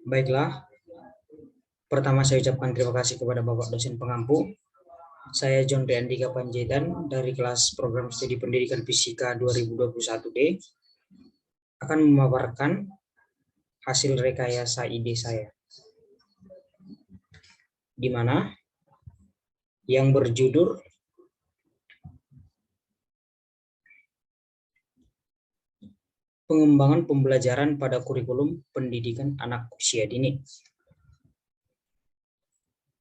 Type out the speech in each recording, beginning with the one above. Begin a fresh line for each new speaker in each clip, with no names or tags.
Baiklah, pertama saya ucapkan terima kasih kepada Bapak dosen pengampu. Saya John Andika Panjaitan dari kelas program studi pendidikan fisika 2021D akan memaparkan hasil rekayasa ide saya, di mana yang berjudul pengembangan pembelajaran pada kurikulum pendidikan anak usia dini.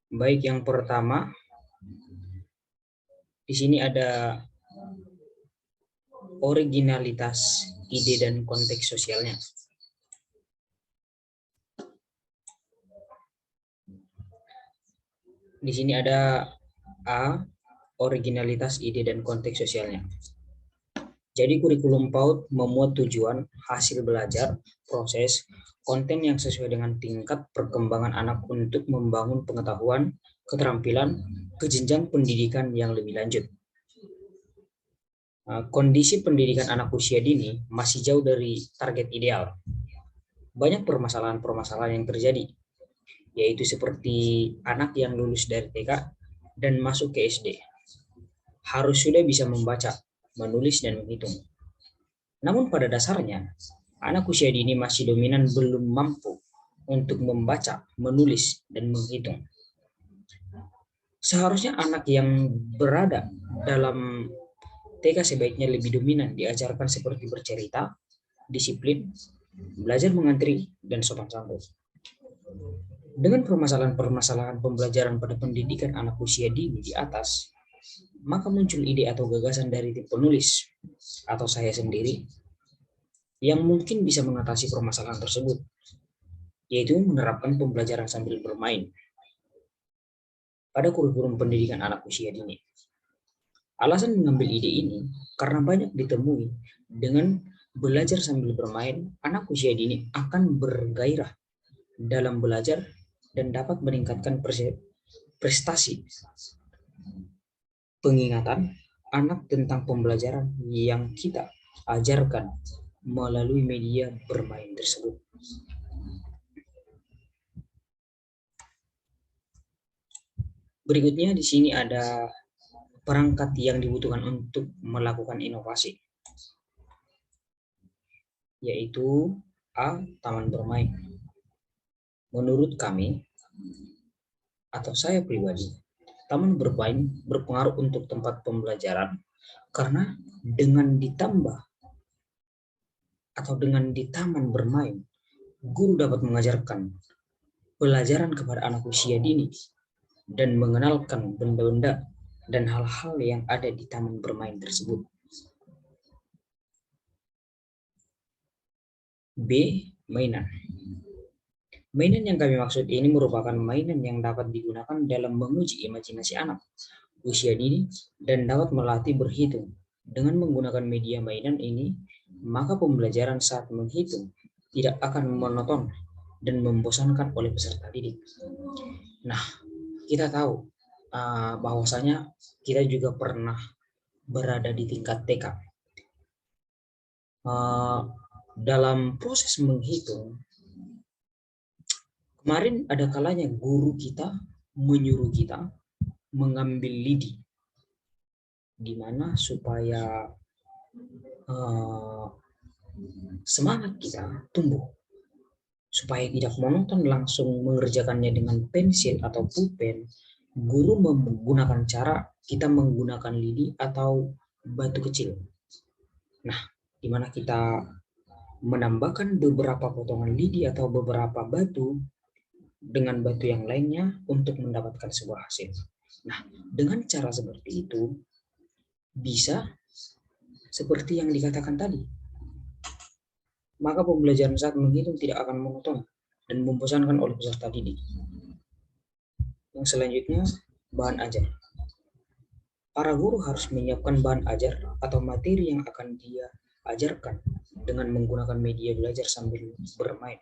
Baik, yang pertama, di sini ada originalitas ide dan konteks sosialnya. Di sini ada A, originalitas ide dan konteks sosialnya. Jadi kurikulum PAUD memuat tujuan, hasil belajar, proses, konten yang sesuai dengan tingkat perkembangan anak untuk membangun pengetahuan, keterampilan, ke jenjang pendidikan yang lebih lanjut. Kondisi pendidikan anak usia dini masih jauh dari target ideal. Banyak permasalahan-permasalahan yang terjadi, yaitu seperti anak yang lulus dari TK dan masuk ke SD. Harus sudah bisa membaca, menulis, dan menghitung. Namun pada dasarnya, anak usia dini masih dominan belum mampu untuk membaca, menulis, dan menghitung. Seharusnya anak yang berada dalam TK sebaiknya lebih dominan diajarkan seperti bercerita, disiplin, belajar mengantri, dan sopan santun. Dengan permasalahan-permasalahan pembelajaran pada pendidikan anak usia dini di atas, maka muncul ide atau gagasan dari tim penulis atau saya sendiri yang mungkin bisa mengatasi permasalahan tersebut, yaitu menerapkan pembelajaran sambil bermain pada kurikulum pendidikan anak usia dini. Alasan mengambil ide ini karena banyak ditemui dengan belajar sambil bermain, anak usia dini akan bergairah dalam belajar dan dapat meningkatkan prestasi pengingatan anak tentang pembelajaran yang kita ajarkan melalui media bermain tersebut. Berikutnya di sini ada perangkat yang dibutuhkan untuk melakukan inovasi, yaitu A, taman bermain. Menurut kami atau saya pribadi, taman bermain berpengaruh untuk tempat pembelajaran karena dengan ditambah atau dengan di taman bermain, guru dapat mengajarkan pelajaran kepada anak usia dini dan mengenalkan benda-benda dan hal-hal yang ada di taman bermain tersebut. B, mainan. Mainan yang kami maksud ini merupakan mainan yang dapat digunakan dalam menguji imajinasi anak usia dini dan dapat melatih berhitung. Dengan menggunakan media mainan ini, maka pembelajaran saat menghitung tidak akan monoton dan membosankan oleh peserta didik. Nah, kita tahu bahwasanya kita juga pernah berada di tingkat TK. Dalam proses menghitung, kemarin ada kalanya guru kita menyuruh kita mengambil lidi, di mana supaya semangat kita tumbuh, supaya tidak monoton langsung mengerjakannya dengan pensil atau pulpen. Guru menggunakan cara kita menggunakan lidi atau batu kecil. Nah, di mana kita menambahkan beberapa potongan lidi atau beberapa batu dengan batu yang lainnya untuk mendapatkan sebuah hasil. Nah, dengan cara seperti itu bisa seperti yang dikatakan tadi, maka pembelajaran saat menghitung tidak akan monoton dan membosankan oleh peserta didik. Yang selanjutnya, bahan ajar. Para guru harus menyiapkan bahan ajar atau materi yang akan dia ajarkan dengan menggunakan media belajar sambil bermain.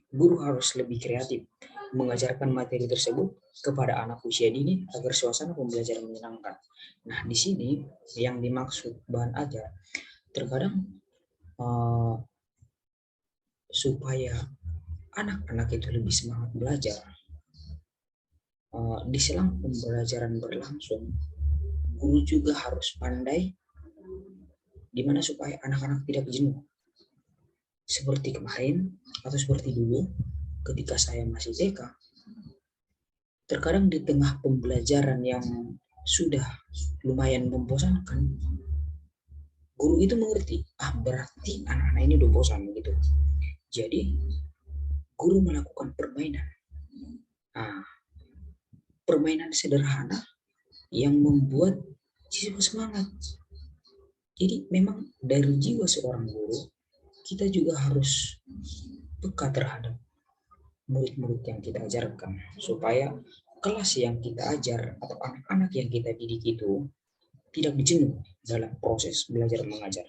Guru harus lebih kreatif mengajarkan materi tersebut kepada anak usia dini agar suasana pembelajaran menyenangkan. Nah, di sini yang dimaksud bahan ajar terkadang supaya anak-anak itu lebih semangat belajar. Di selang pembelajaran berlangsung, guru juga harus pandai gimana supaya anak-anak tidak jenuh. Seperti kemarin atau seperti dulu ketika saya masih TK, terkadang di tengah pembelajaran yang sudah lumayan membosankan, guru itu mengerti, berarti anak-anak ini udah bosan gitu. Jadi guru melakukan permainan. Nah, permainan sederhana yang membuat siswa semangat. Jadi memang dari jiwa seorang guru, kita juga harus peka terhadap murid-murid yang kita ajarkan, supaya kelas yang kita ajar atau anak-anak yang kita didik itu tidak jenuh dalam proses belajar mengajar.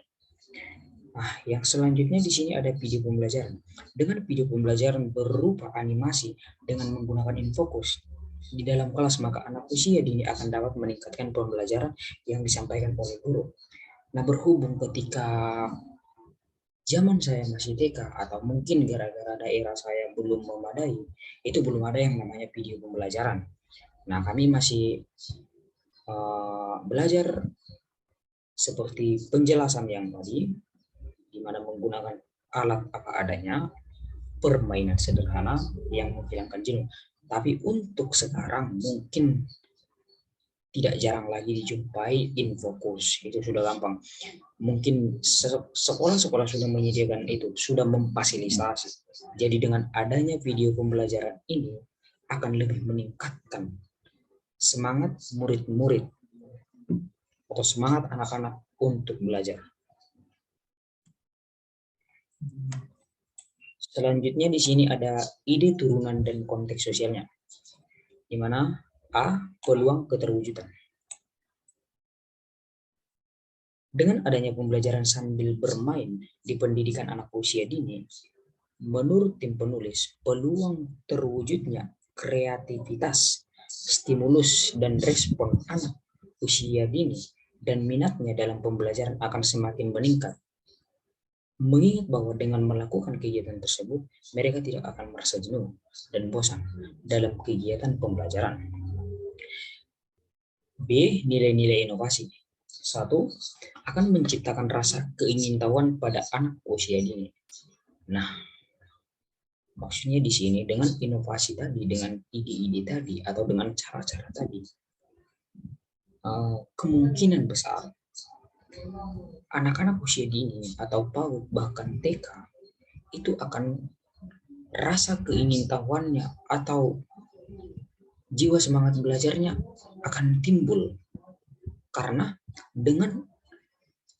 Nah, yang selanjutnya di sini ada video pembelajaran. Dengan video pembelajaran berupa animasi dengan menggunakan infocus di dalam kelas, maka anak usia dini akan dapat meningkatkan pembelajaran yang disampaikan oleh guru. Nah, berhubung ketika zaman saya masih TK atau mungkin gara-gara daerah saya belum memadai, itu belum ada yang namanya video pembelajaran. Nah, kami masih belajar seperti penjelasan yang tadi, di mana menggunakan alat apa adanya, permainan sederhana yang menghilangkan jenuh. Tapi untuk sekarang mungkin tidak jarang lagi dijumpai infocus, itu sudah gampang. Mungkin sekolah-sekolah sudah menyediakan itu, sudah memfasilitasi. Jadi dengan adanya video pembelajaran ini akan lebih meningkatkan semangat murid-murid atau semangat anak-anak untuk belajar. Selanjutnya di sini ada ide turunan dan konteks sosialnya, di mana A. Peluang keterwujudan. Dengan adanya pembelajaran sambil bermain di pendidikan anak usia dini, menurut tim penulis, peluang terwujudnya kreativitas, stimulus, dan respon anak usia dini dan minatnya dalam pembelajaran akan semakin meningkat. Mengingat bahwa dengan melakukan kegiatan tersebut, mereka tidak akan merasa jenuh dan bosan dalam kegiatan pembelajaran. B. Nilai-nilai inovasi. 1. Akan menciptakan rasa keingintahuan pada anak usia dini. Nah, maksudnya di sini dengan inovasi tadi, dengan ide-ide tadi, atau dengan cara-cara tadi, kemungkinan besar anak-anak usia dini atau PAUD bahkan TK itu akan rasa keingintahuannya atau jiwa semangat belajarnya akan timbul karena dengan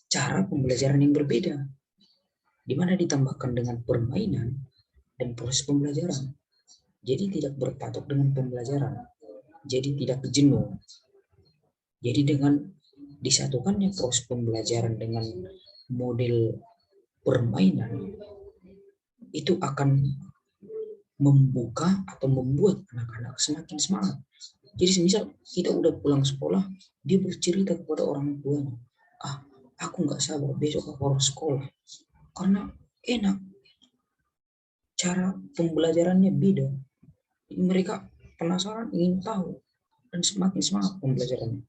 cara pembelajaran yang berbeda, di mana ditambahkan dengan permainan dan proses pembelajaran. Jadi tidak berpatok dengan pembelajaran, jadi tidak jenuh. Jadi dengan disatukannya proses pembelajaran dengan model permainan, itu akan membuka atau membuat anak-anak semakin semangat. Jadi semisal kita udah pulang sekolah, dia bercerita kepada orang tuanya, aku nggak sabar besok aku harus sekolah, karena enak, cara pembelajarannya beda. Mereka penasaran, ingin tahu, dan semakin semangat pembelajarannya.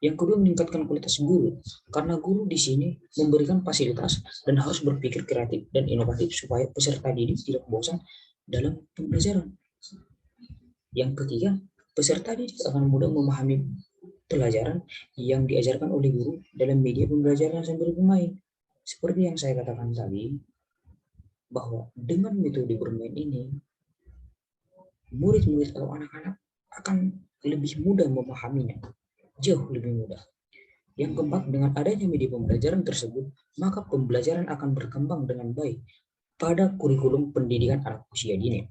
Yang kedua, meningkatkan kualitas guru, karena guru di sini memberikan fasilitas dan harus berpikir kreatif dan inovatif supaya peserta didik tidak bosan dalam pembelajaran. Yang ketiga, peserta didik akan mudah memahami pelajaran yang diajarkan oleh guru dalam media pembelajaran sambil bermain. Seperti yang saya katakan tadi, bahwa dengan metode bermain ini, murid-murid atau anak-anak akan lebih mudah memahaminya, jauh lebih mudah. Yang keempat, dengan adanya media pembelajaran tersebut, maka pembelajaran akan berkembang dengan baik pada kurikulum pendidikan anak usia dini.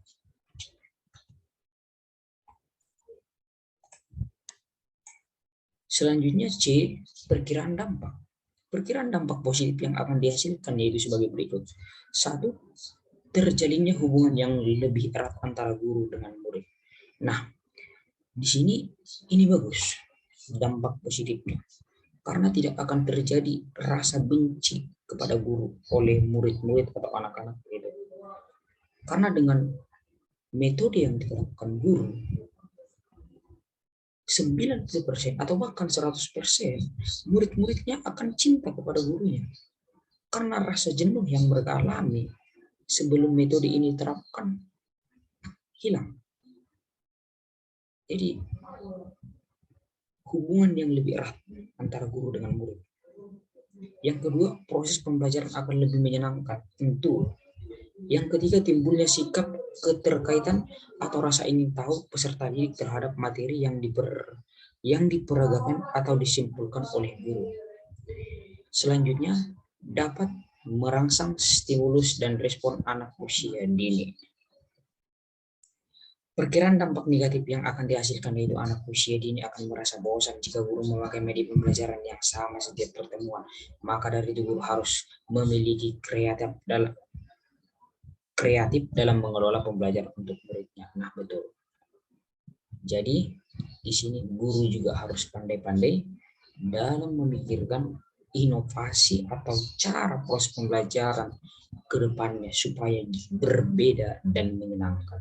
Selanjutnya C, perkiraan dampak. Perkiraan dampak positif yang akan dihasilkan yaitu sebagai berikut. 1. Terjalinnya hubungan yang lebih erat antara guru dengan murid. Nah, di sini ini bagus dampak positifnya, karena tidak akan terjadi rasa benci kepada guru oleh murid-murid atau anak-anak itu. Karena dengan metode yang diterapkan guru, 90% atau bahkan 100% murid-muridnya akan cinta kepada gurunya. Karena rasa jenuh yang mereka alami sebelum metode ini diterapkan hilang. Jadi hubungan yang lebih erat antara guru dengan murid. Yang kedua, proses pembelajaran akan lebih menyenangkan. Tentu. Yang ketiga, timbulnya sikap keterkaitan atau rasa ingin tahu peserta didik terhadap materi yang diperagakan atau disimpulkan oleh guru. Selanjutnya, dapat merangsang stimulus dan respon anak usia dini. Perkiraan dampak negatif yang akan dihasilkan yaitu anak usia dini akan merasa bosan jika guru memakai media pembelajaran yang sama setiap pertemuan. Maka dari itu guru harus memiliki kreatif dalam mengelola pembelajaran untuk muridnya. Nah, betul. Jadi, di sini guru juga harus pandai-pandai dalam memikirkan inovasi atau cara proses pembelajaran ke depannya supaya berbeda dan menyenangkan.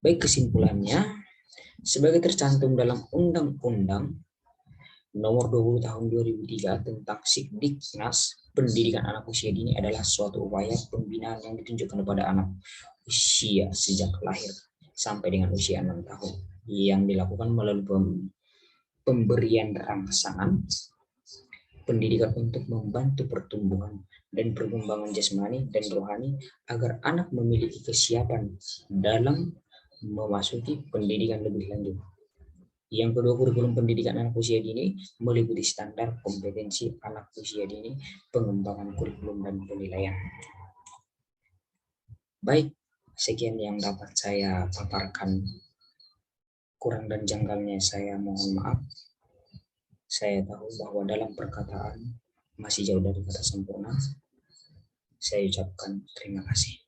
Baik, kesimpulannya, sebagai tercantum dalam Undang-Undang Nomor 20 Tahun 2003 tentang Sikdiknas, pendidikan anak usia dini adalah suatu upaya pembinaan yang ditunjukkan kepada anak usia sejak lahir sampai dengan usia 6 tahun yang dilakukan melalui pemberian rangsangan pendidikan untuk membantu pertumbuhan dan perkembangan jasmani dan rohani agar anak memiliki kesiapan dalam memasuki pendidikan lebih lanjut. Yang kedua, kurikulum pendidikan anak usia dini meliputi standar kompetensi anak usia dini, pengembangan kurikulum dan penilaian. Baik, sekian yang dapat saya paparkan. Kurang dan janggalnya saya mohon maaf. Saya tahu bahwa dalam perkataan masih jauh dari kata sempurna. Saya ucapkan terima kasih.